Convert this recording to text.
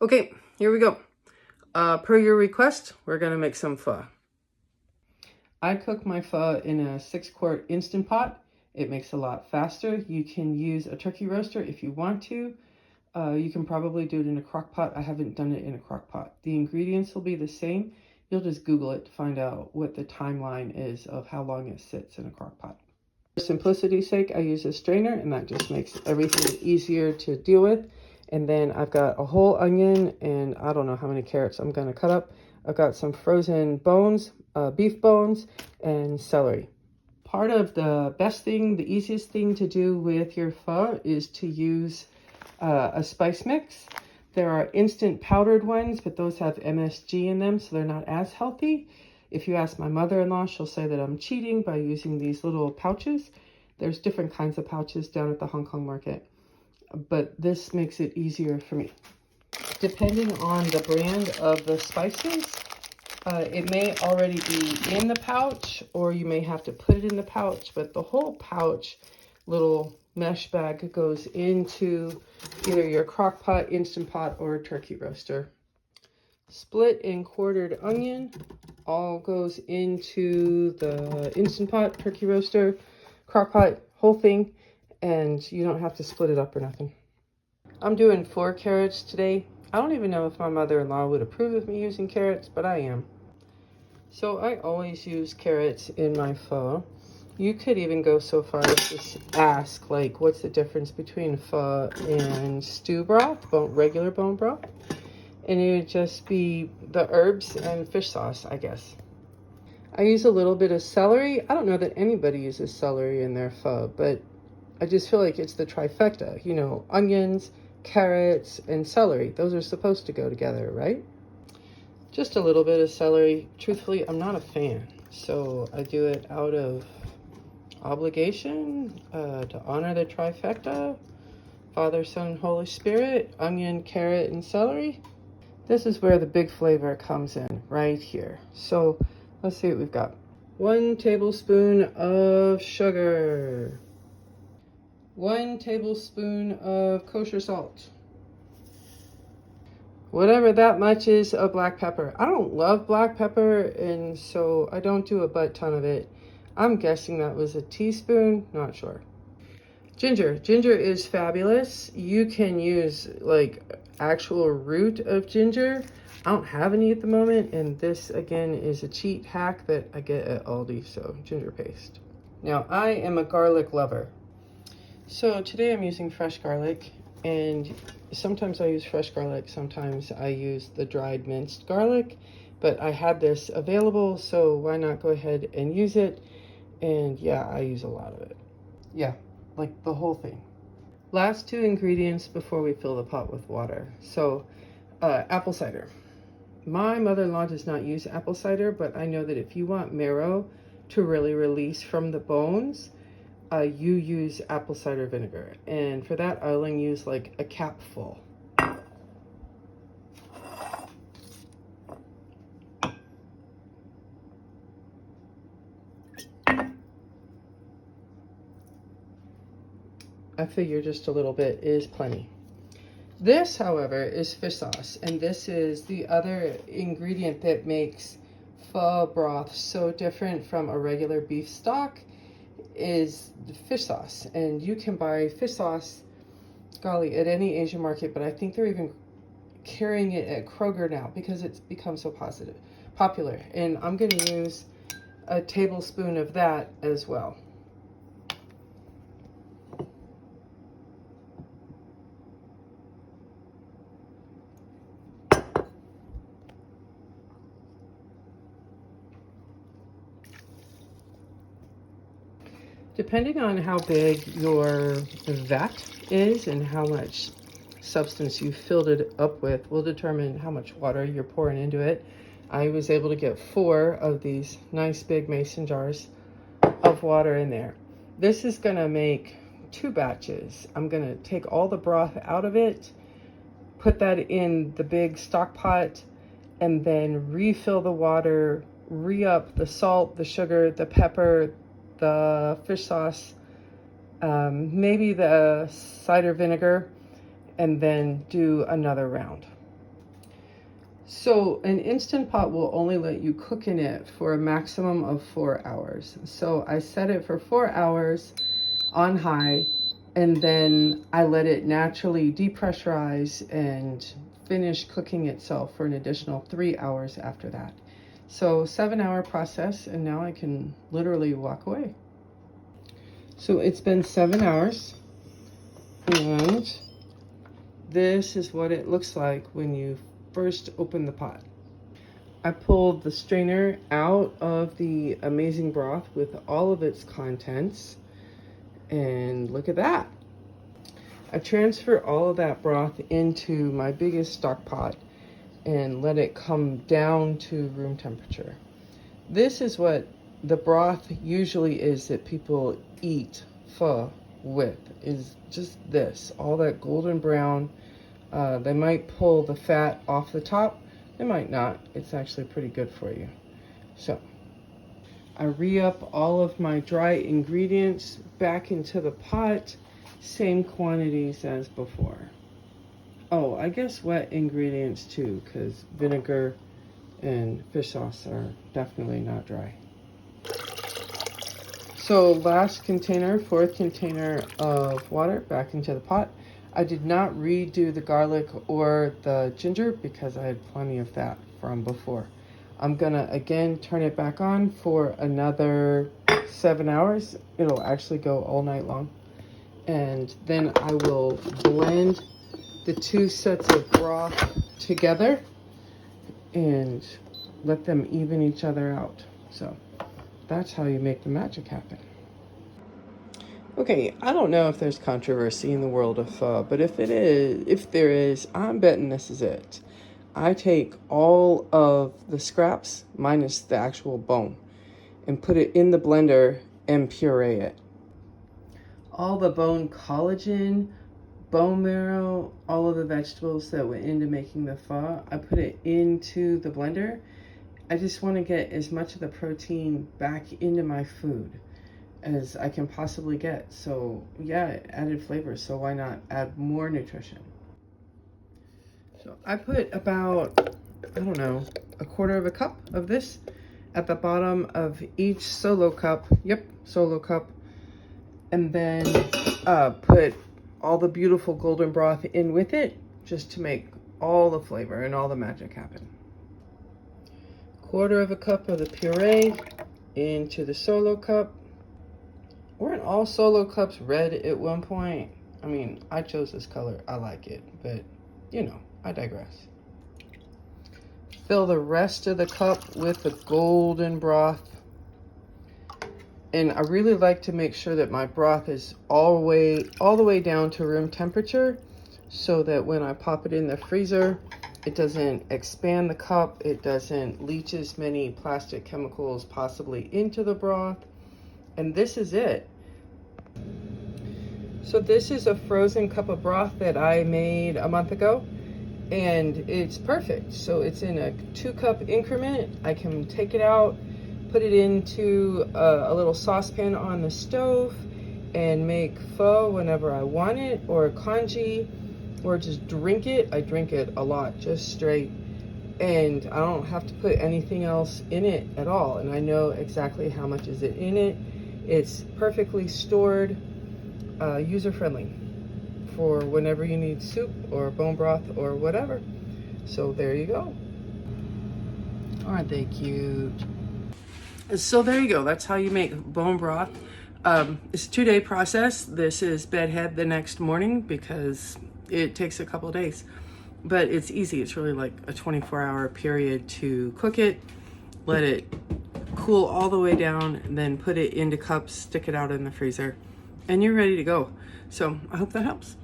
Okay, here we go. Per your request, we're gonna make some pho. I cook my pho in a 6-quart Instant Pot. It makes a lot faster. You can use a turkey roaster if you want to. You can probably do it in a crock pot. I haven't done it in a crock pot. The ingredients will be the same. You'll just Google it to find out what the timeline is of how long it sits in a crock pot. For simplicity's sake, I use a strainer, and that just makes everything easier to deal with. And then I've got a whole onion, and I don't know how many carrots I'm going to cut up. I've got some frozen bones, beef bones, and celery. Part of the best thing, the easiest thing to do with your pho is to use a spice mix. There are instant powdered ones, but those have MSG in them, so they're not as healthy. If you ask my mother-in-law, she'll say that I'm cheating by using these little pouches. There's different kinds of pouches down at the Hong Kong market, but this makes it easier for me. Depending on the brand of the spices, it may already be in the pouch, or you may have to put it in the pouch, but the whole pouch little mesh bag goes into either your crock pot, Instant Pot, or turkey roaster. Split and quartered onion all goes into the Instant Pot, turkey roaster, crock pot, whole thing, and you don't have to split it up or nothing. I'm doing 4 carrots today. I don't even know if my mother-in-law would approve of me using carrots, but I am. So I always use carrots in my pho. You could even go so far as to ask, like, what's the difference between pho and stew broth, regular bone broth? And it would just be the herbs and fish sauce, I guess. I use a little bit of celery. I don't know that anybody uses celery in their pho, but I just feel like it's the trifecta. You know, onions, carrots, and celery. Those are supposed to go together, right? Just a little bit of celery. Truthfully, I'm not a fan, so I do it out of obligation to honor the trifecta: Father, Son, Holy Spirit, onion, carrot, and celery. This is where the big flavor comes in, right here. So let's see what we've got. 1 tablespoon of sugar. 1 tablespoon of kosher salt. Whatever that much is of black pepper. I don't love black pepper, and so I don't do a butt ton of it. I'm guessing that was a teaspoon, not sure. Ginger. Ginger is fabulous. You can use like actual root of ginger. I don't have any at the moment, and this again is a cheat hack that I get at Aldi, so ginger paste. Now I am a garlic lover. So today I'm using fresh garlic, and sometimes I use fresh garlic, sometimes I use the dried minced garlic, but I had this available, so why not go ahead and use it? And yeah, I use a lot of it. Yeah, like the whole thing. Last 2 ingredients before we fill the pot with water. So, apple cider. My mother-in-law does not use apple cider, but I know that if you want marrow to really release from the bones, you use apple cider vinegar. And for that, I only use like a capful. I figure just a little bit is plenty. This, however, is fish sauce, and this is the other ingredient that makes pho broth so different from a regular beef stock, is the fish sauce. And you can buy fish sauce, golly, at any Asian market, but I think they're even carrying it at Kroger now because it's become so popular. And I'm going to use a tablespoon of that as well. Depending on how big your vat is and how much substance you filled it up with will determine how much water you're pouring into it. I was able to get 4 of these nice big mason jars of water in there. This is gonna make 2 batches. I'm gonna take all the broth out of it, put that in the big stock pot, and then refill the water, re-up the salt, the sugar, the pepper, the fish sauce, maybe the cider vinegar, and then do another round. So an Instant Pot will only let you cook in it for a maximum of 4 hours. So I set it for 4 hours on high, and then I let it naturally depressurize and finish cooking itself for an additional 3 hours after that. So 7-hour process, and now I can literally walk away. So it's been 7 hours, and this is what it looks like when you first open the pot. I pulled the strainer out of the amazing broth with all of its contents, and look at that. I transfer all of that broth into my biggest stock pot and let it come down to room temperature. This is what the broth usually is that people eat pho with, is just this, all that golden brown. They might pull the fat off the top, they might not. It's actually pretty good for you. So I re-up all of my dry ingredients back into the pot, same quantities as before. Oh, I guess wet ingredients too, because vinegar and fish sauce are definitely not dry. So last container, fourth container of water back into the pot. I did not redo the garlic or the ginger because I had plenty of that from before. I'm gonna again turn it back on for another 7 hours. It'll actually go all night long. And then I will blend the 2 sets of broth together and let them even each other out. So that's how you make the magic happen. Okay, I don't know if there's controversy in the world of pho, but if there is, I'm betting this is it. I take all of the scraps, minus the actual bone, and put it in the blender and puree it. All the bone collagen, bone marrow, all of the vegetables that went into making the pho, I put it into the blender. I just want to get as much of the protein back into my food as I can possibly get. So yeah, it added flavor, so why not add more nutrition? So I put about, I don't know, a quarter of a cup of this at the bottom of each solo cup. Yep, solo cup. And then put all the beautiful golden broth in with it, just to make all the flavor and all the magic happen. Quarter of a cup of the puree into the solo cup. Weren't all solo cups red at one point? I mean, I chose this color. I like it, but you know, I digress. Fill the rest of the cup with the golden broth. And I really like to make sure that my broth is all the way down to room temperature, so that when I pop it in the freezer, it doesn't expand the cup, it doesn't leach as many plastic chemicals possibly into the broth. And this is it. So this is a frozen cup of broth that I made a month ago, and it's perfect. So it's in a 2-cup increment. I can take it out, put it into a little saucepan on the stove, and make pho whenever I want it, or congee, or just drink it. I drink it a lot, just straight, and I don't have to put anything else in it at all. And I know exactly how much is it in it. It's perfectly stored, user-friendly for whenever you need soup or bone broth or whatever. So there you go. Aren't they cute? So there you go. That's how you make bone broth. It's a 2-day process. This is bedhead the next morning because it takes a couple of days. But it's easy. It's really like a 24-hour period to cook it, let it cool all the way down, and then put it into cups, stick it out in the freezer, and you're ready to go. So I hope that helps.